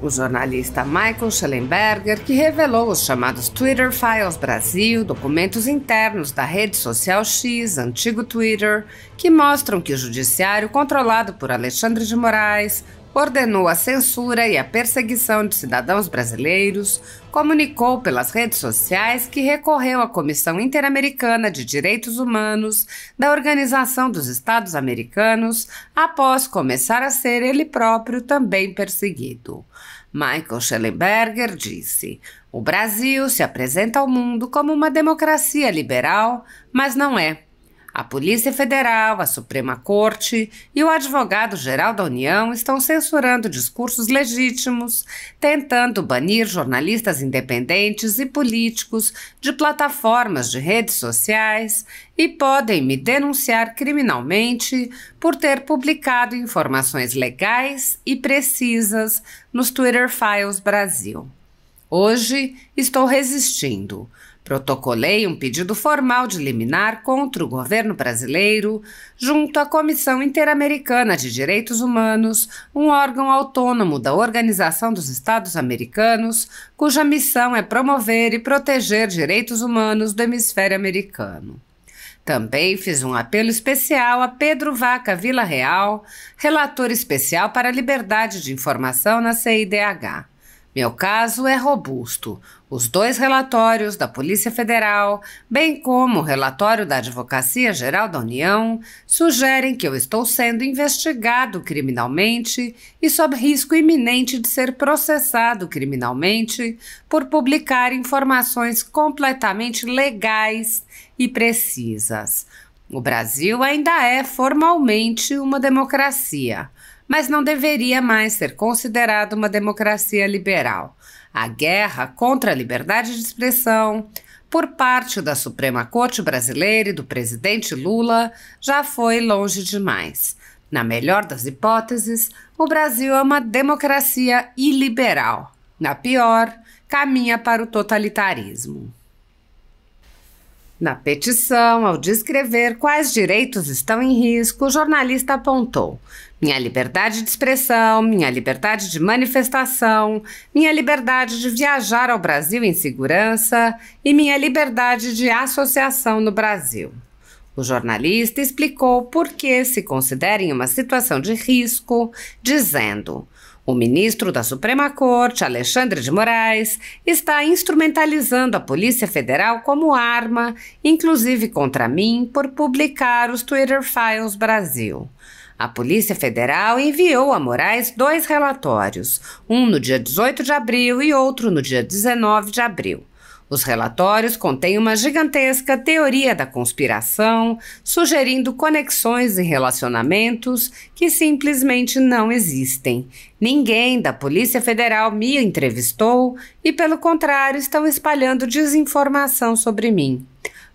O jornalista Michael Shellenberger, que revelou os chamados Twitter Files Brasil, documentos internos da rede social X, antigo Twitter, que mostram que o judiciário controlado por Alexandre de Moraes ordenou a censura e a perseguição de cidadãos brasileiros, comunicou pelas redes sociais que recorreu à Comissão Interamericana de Direitos Humanos da Organização dos Estados Americanos após começar a ser ele próprio também perseguido. Michael Shellenberger disse: "O Brasil se apresenta ao mundo como uma democracia liberal, mas não é. A Polícia Federal, a Suprema Corte e o Advogado-Geral da União estão censurando discursos legítimos, tentando banir jornalistas independentes e políticos de plataformas de redes sociais e podem me denunciar criminalmente por ter publicado informações legais e precisas nos Twitter Files Brasil. Hoje estou resistindo. Protocolei um pedido formal de liminar contra o governo brasileiro junto à Comissão Interamericana de Direitos Humanos, um órgão autônomo da Organização dos Estados Americanos, cuja missão é promover e proteger direitos humanos do hemisfério americano. Também fiz um apelo especial a Pedro Vaca Villarreal, relator especial para a liberdade de informação na CIDH. Meu caso é robusto. Os 2 relatórios da Polícia Federal, bem como o relatório da Advocacia Geral da União, sugerem que eu estou sendo investigado criminalmente e sob risco iminente de ser processado criminalmente por publicar informações completamente legais e precisas. O Brasil ainda é formalmente uma democracia, mas não deveria mais ser considerado uma democracia liberal. A guerra contra a liberdade de expressão, por parte da Suprema Corte brasileira e do presidente Lula, já foi longe demais. Na melhor das hipóteses, o Brasil é uma democracia iliberal. Na pior, caminha para o totalitarismo. Na petição, ao descrever quais direitos estão em risco, o jornalista apontou: minha liberdade de expressão, minha liberdade de manifestação, minha liberdade de viajar ao Brasil em segurança e minha liberdade de associação no Brasil. O jornalista explicou por que se considera em uma situação de risco, dizendo: o ministro da Suprema Corte, Alexandre de Moraes, está instrumentalizando a Polícia Federal como arma, inclusive contra mim, por publicar os Twitter Files Brasil. A Polícia Federal enviou a Moraes 2 relatórios, um no dia 18 de abril e outro no dia 19 de abril. Os relatórios contêm uma gigantesca teoria da conspiração, sugerindo conexões e relacionamentos que simplesmente não existem. Ninguém da Polícia Federal me entrevistou e, pelo contrário, estão espalhando desinformação sobre mim.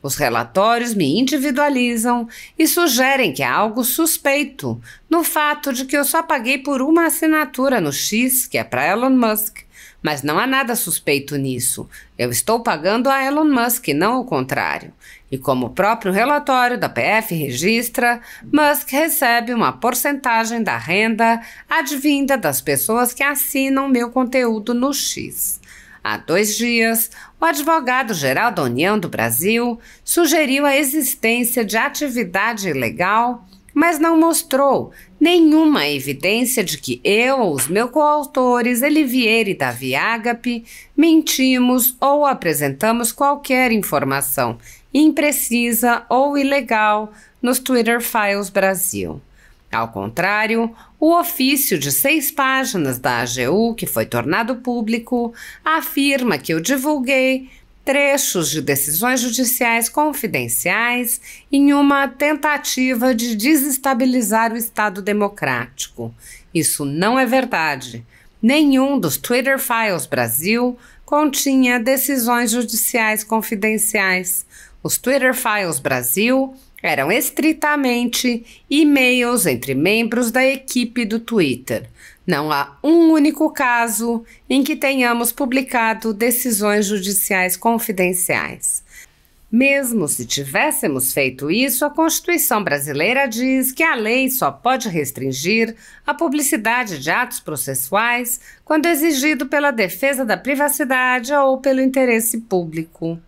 Os relatórios me individualizam e sugerem que há algo suspeito no fato de que eu só paguei por uma assinatura no X, que é para Elon Musk. Mas não há nada suspeito nisso. Eu estou pagando a Elon Musk, não o contrário. E como o próprio relatório da PF registra, Musk recebe uma porcentagem da renda advinda das pessoas que assinam meu conteúdo no X. Há 2 dias, o Advogado-Geral da União do Brasil sugeriu a existência de atividade ilegal, mas não mostrou nenhuma evidência de que eu ou os meus coautores, Eli Vieira e Davi Agape, mentimos ou apresentamos qualquer informação imprecisa ou ilegal nos Twitter Files Brasil. Ao contrário, o ofício de 6 páginas da AGU, que foi tornado público, afirma que eu divulguei trechos de decisões judiciais confidenciais em uma tentativa de desestabilizar o Estado democrático. Isso não é verdade. Nenhum dos Twitter Files Brasil continha decisões judiciais confidenciais. Os Twitter Files Brasil eram estritamente e-mails entre membros da equipe do Twitter. Não há um único caso em que tenhamos publicado decisões judiciais confidenciais. Mesmo se tivéssemos feito isso, a Constituição brasileira diz que a lei só pode restringir a publicidade de atos processuais quando exigido pela defesa da privacidade ou pelo interesse público.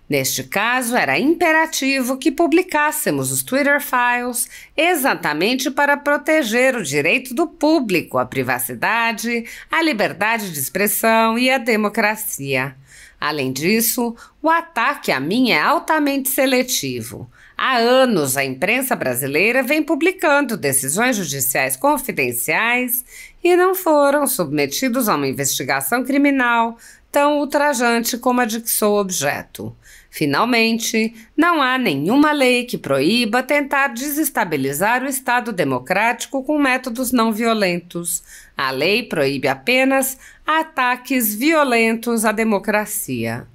Neste caso, era imperativo que publicássemos os Twitter Files exatamente para proteger o direito do público à privacidade, à liberdade de expressão e à democracia. Além disso, o ataque a mim é altamente seletivo. Há anos, a imprensa brasileira vem publicando decisões judiciais confidenciais e não foram submetidos a uma investigação criminal tão ultrajante como a de que sou objeto. Finalmente, não há nenhuma lei que proíba tentar desestabilizar o Estado democrático com métodos não violentos. A lei proíbe apenas ataques violentos à democracia.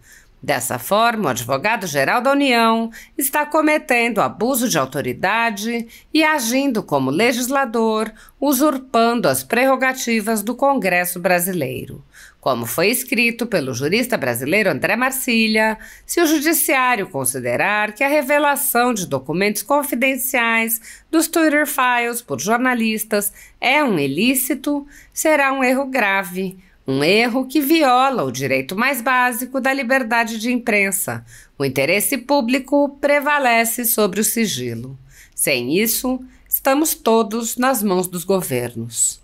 Dessa forma, o advogado-geral da União está cometendo abuso de autoridade e agindo como legislador, usurpando as prerrogativas do Congresso brasileiro. Como foi escrito pelo jurista brasileiro André Marcilha, se o judiciário considerar que a revelação de documentos confidenciais dos Twitter Files por jornalistas é um ilícito, será um erro grave. Um erro que viola o direito mais básico da liberdade de imprensa. O interesse público prevalece sobre o sigilo. Sem isso, estamos todos nas mãos dos governos.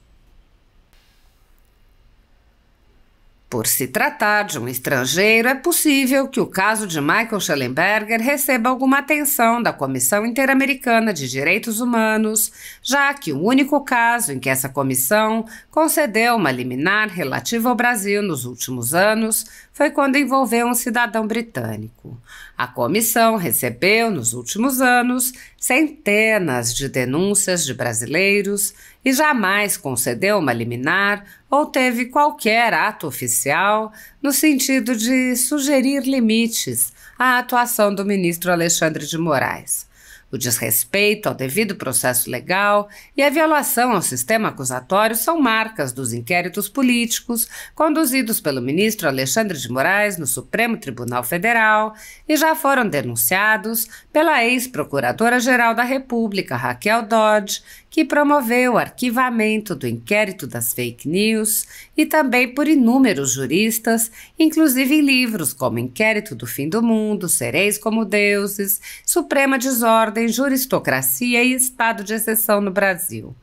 Por se tratar de um estrangeiro, é possível que o caso de Michael Shellenberger receba alguma atenção da Comissão Interamericana de Direitos Humanos, já que o único caso em que essa comissão concedeu uma liminar relativa ao Brasil nos últimos anos foi quando envolveu um cidadão britânico. A comissão recebeu, nos últimos anos, centenas de denúncias de brasileiros e jamais concedeu uma liminar ou teve qualquer ato oficial no sentido de sugerir limites à atuação do ministro Alexandre de Moraes. O desrespeito ao devido processo legal e a violação ao sistema acusatório são marcas dos inquéritos políticos conduzidos pelo ministro Alexandre de Moraes no Supremo Tribunal Federal e já foram denunciados pela ex-procuradora-geral da República, Raquel Dodge, que promoveu o arquivamento do inquérito das fake news, e também por inúmeros juristas, inclusive em livros como Inquérito do Fim do Mundo, Sereis como Deuses, Suprema Desordem, Juristocracia e Estado de Exceção no Brasil.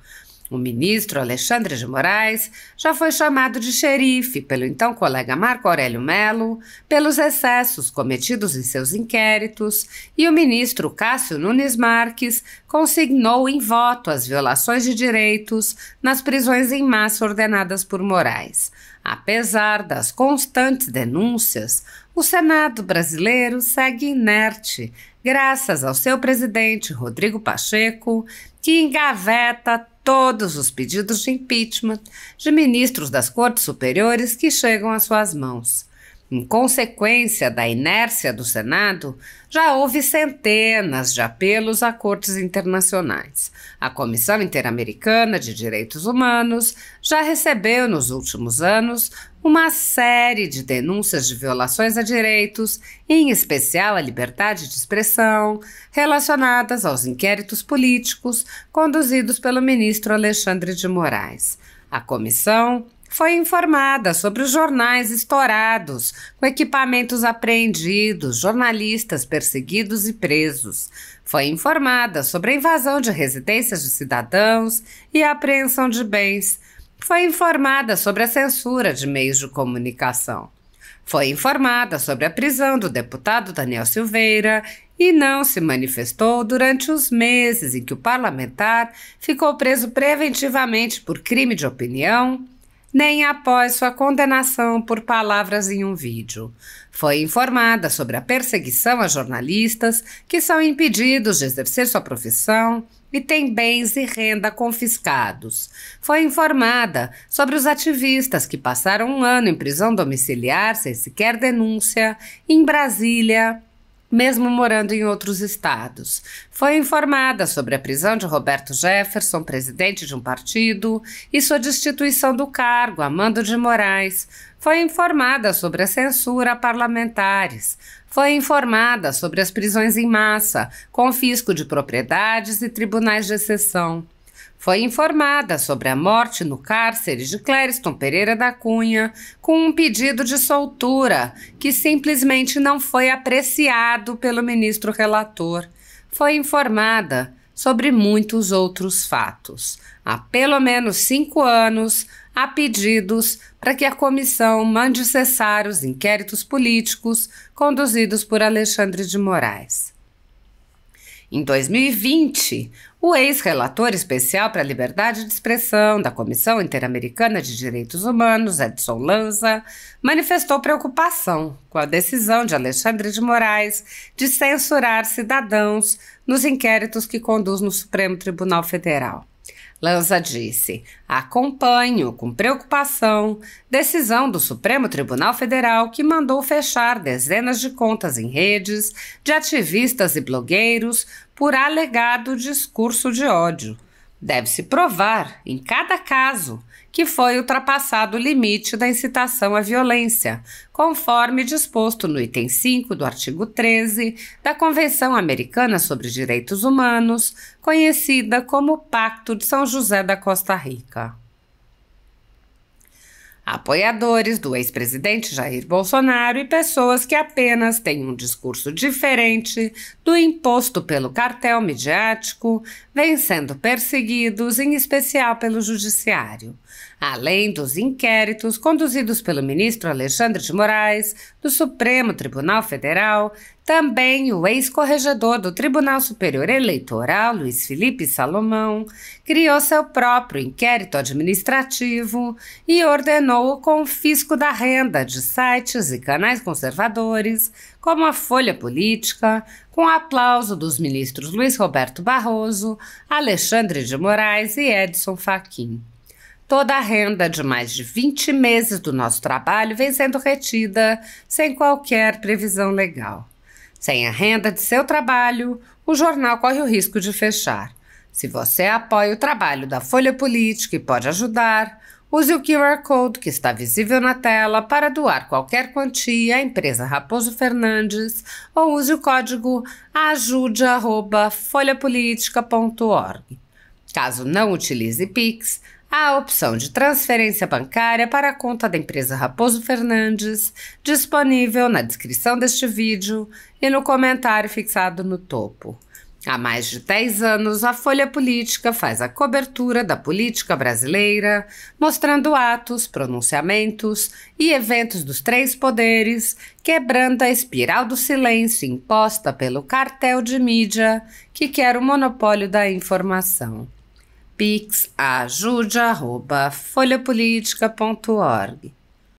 O ministro Alexandre de Moraes já foi chamado de xerife pelo então colega Marco Aurélio Mello pelos excessos cometidos em seus inquéritos e o ministro Cássio Nunes Marques consignou em voto as violações de direitos nas prisões em massa ordenadas por Moraes. Apesar das constantes denúncias, o Senado brasileiro segue inerte, graças ao seu presidente Rodrigo Pacheco, que engaveta todos os pedidos de impeachment de ministros das Cortes Superiores que chegam às suas mãos. Em consequência da inércia do Senado, já houve centenas de apelos a cortes internacionais. A Comissão Interamericana de Direitos Humanos já recebeu nos últimos anos uma série de denúncias de violações a direitos, em especial a liberdade de expressão, relacionadas aos inquéritos políticos conduzidos pelo ministro Alexandre de Moraes. A comissão foi informada sobre os jornais estourados, com equipamentos apreendidos, jornalistas perseguidos e presos. Foi informada sobre a invasão de residências de cidadãos e a apreensão de bens. Foi informada sobre a censura de meios de comunicação. Foi informada sobre a prisão do deputado Daniel Silveira e não se manifestou durante os meses em que o parlamentar ficou preso preventivamente por crime de opinião, nem após sua condenação por palavras em um vídeo. Foi informada sobre a perseguição a jornalistas que são impedidos de exercer sua profissão e têm bens e renda confiscados. Foi informada sobre os ativistas que passaram um ano em prisão domiciliar sem sequer denúncia em Brasília, mesmo morando em outros estados. Foi informada sobre a prisão de Roberto Jefferson, presidente de um partido, e sua destituição do cargo, a mando de Moraes. Foi informada sobre a censura a parlamentares. Foi informada sobre as prisões em massa, confisco de propriedades e tribunais de exceção. Foi informada sobre a morte no cárcere de Clériston Pereira da Cunha, com um pedido de soltura, que simplesmente não foi apreciado pelo ministro relator. Foi informada sobre muitos outros fatos. Há pelo menos 5 anos, há pedidos para que a comissão mande cessar os inquéritos políticos conduzidos por Alexandre de Moraes. Em 2020, o ex-relator especial para a liberdade de expressão da Comissão Interamericana de Direitos Humanos, Edson Lanza, manifestou preocupação com a decisão de Alexandre de Moraes de censurar cidadãos nos inquéritos que conduz no Supremo Tribunal Federal. Lanza disse: acompanho com preocupação decisão do Supremo Tribunal Federal que mandou fechar dezenas de contas em redes de ativistas e blogueiros por alegado discurso de ódio. Deve-se provar, em cada caso, que foi ultrapassado o limite da incitação à violência, conforme disposto no item 5 do artigo 13 da Convenção Americana sobre Direitos Humanos, conhecida como Pacto de São José da Costa Rica. Apoiadores do ex-presidente Jair Bolsonaro e pessoas que apenas têm um discurso diferente do imposto pelo cartel midiático vêm sendo perseguidos, em especial pelo Judiciário. Além dos inquéritos conduzidos pelo ministro Alexandre de Moraes, do Supremo Tribunal Federal, também o ex-corregedor do Tribunal Superior Eleitoral, Luiz Felipe Salomão, criou seu próprio inquérito administrativo e ordenou o confisco da renda de sites e canais conservadores, como a Folha Política, com aplauso dos ministros Luiz Roberto Barroso, Alexandre de Moraes e Edson Fachin. Toda a renda de mais de 20 meses do nosso trabalho vem sendo retida sem qualquer previsão legal. Sem a renda de seu trabalho, o jornal corre o risco de fechar. Se você apoia o trabalho da Folha Política e pode ajudar, use o QR Code que está visível na tela para doar qualquer quantia à empresa Raposo Fernandes ou use o código ajude@folhapolitica.org. Caso não utilize Pix, há a opção de transferência bancária para a conta da empresa Raposo Fernandes, disponível na descrição deste vídeo e no comentário fixado no topo. Há mais de 10 anos, a Folha Política faz a cobertura da política brasileira, mostrando atos, pronunciamentos e eventos dos 3 poderes, quebrando a espiral do silêncio imposta pelo cartel de mídia que quer o monopólio da informação. Pix ajude@folhapolitica.org